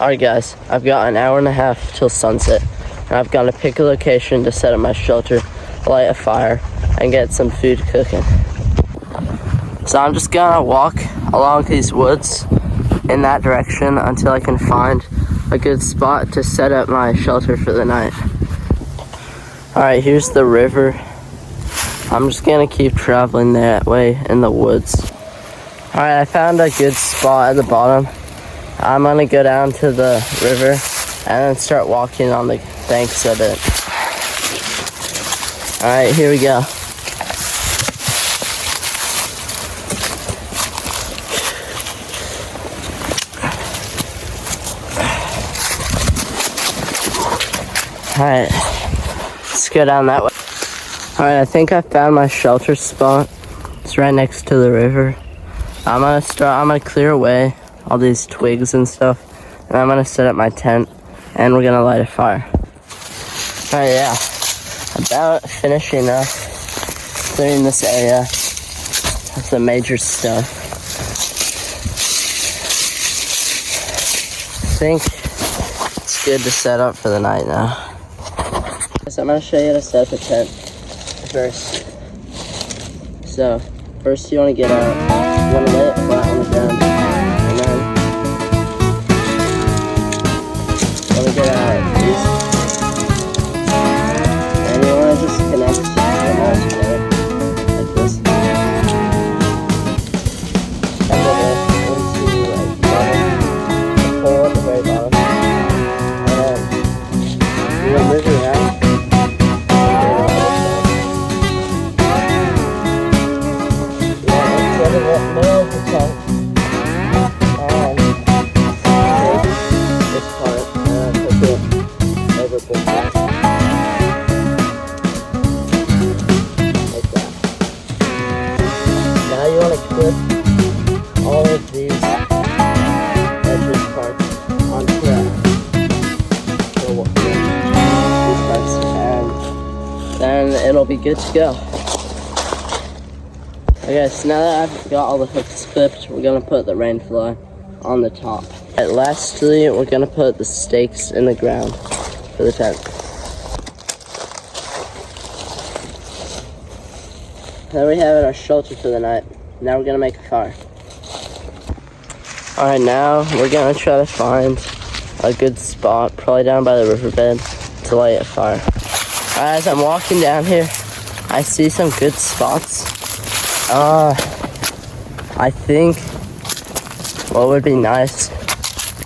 Alright guys, I've got an hour and a half till sunset, and I've got to pick a location to set up my shelter, light a fire, and get some food cooking. So I'm just gonna walk along these woods in that direction until I can find a good spot to set up my shelter for the night. Alright, here's the river. I'm just gonna keep traveling that way in the woods. Alright, I found a good spot at the bottom. I'm gonna go down to the river and then start walking on the banks of it. Alright, here we go. Alright, let's go down that way. Alright, I think I found my shelter spot. It's right next to the river. I'm gonna clear away all these twigs and stuff, and I'm gonna set up my tent, and we're gonna light a fire. Alright, yeah, about finishing up clearing this area of the major stuff. I think it's good to set up for the night now. So I'm gonna show you how to set up a tent first. So first you wanna get out, you wanna lay it flat on the ground, and then you wanna get out these, and you wanna just connect the walls together, like this. And then into like the hole at the very bottom. And then you wanna move it around. Clip all of these edges parts onto these parts, and then it'll be good to go. Okay, so now that I've got all the hooks clipped, we're gonna put the rain fly on the top. And lastly, we're gonna put the stakes in the ground for the tent. There we have it, our shelter for the night. Now we're gonna make a fire. Alright, now we're gonna try to find a good spot, probably down by the riverbed, to light a fire. As I'm walking down here, I see some good spots. I think what would be nice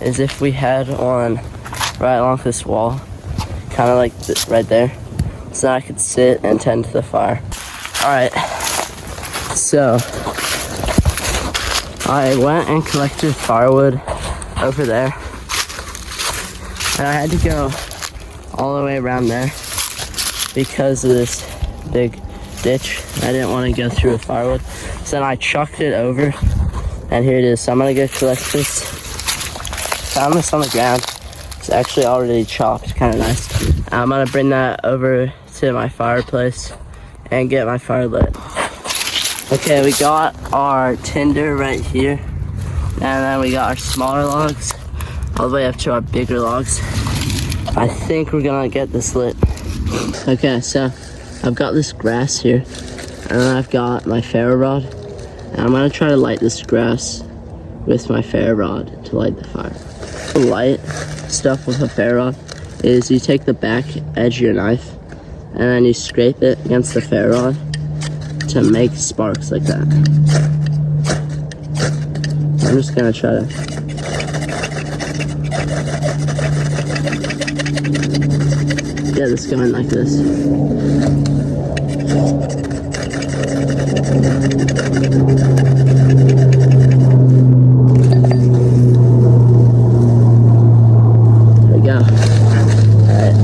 is if we had one right along this wall, kind of like right there, so I could sit and tend to the fire. Alright, so I went and collected firewood over there, and I had to go all the way around there because of this big ditch. I didn't want to go through the firewood, so then I chucked it over, and here it is. So I'm gonna go collect this. Found this on the ground. It's actually already chopped, kind of nice. I'm gonna bring that over to my fireplace and get my fire lit. Okay, we got our tinder right here, and then we got our smaller logs all the way up to our bigger logs. I think we're gonna get this lit. Okay, so I've got this grass here, and then I've got my ferro rod, and I'm gonna try to light this grass with my ferro rod to light the fire. The light stuff with a ferro rod is you take the back edge of your knife, and then you scrape it against the ferro rod to make sparks like that. I'm just gonna try to get this going like this. There we go. Alright.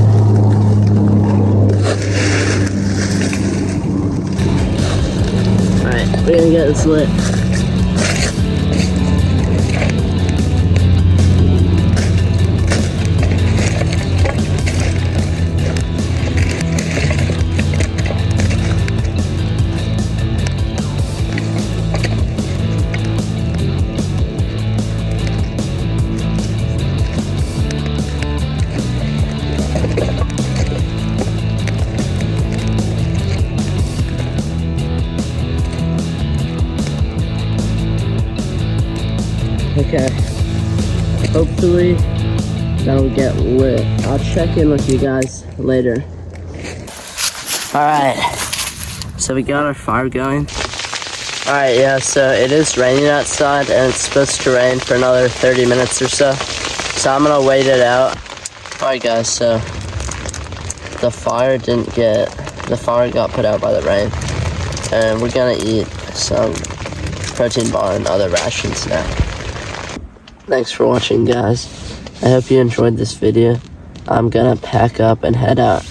Alright, we're gonna get this lit. Okay. Hopefully that'll get lit. I'll check in with you guys later. Alright. So we got our fire going. Alright, yeah, so it is raining outside and it's supposed to rain for another 30 minutes or so. So I'm gonna wait it out. Alright guys, so the fire got put out by the rain. And we're gonna eat some protein bar and other rations now. Thanks for watching, guys. I hope you enjoyed this video. I'm gonna pack up and head out.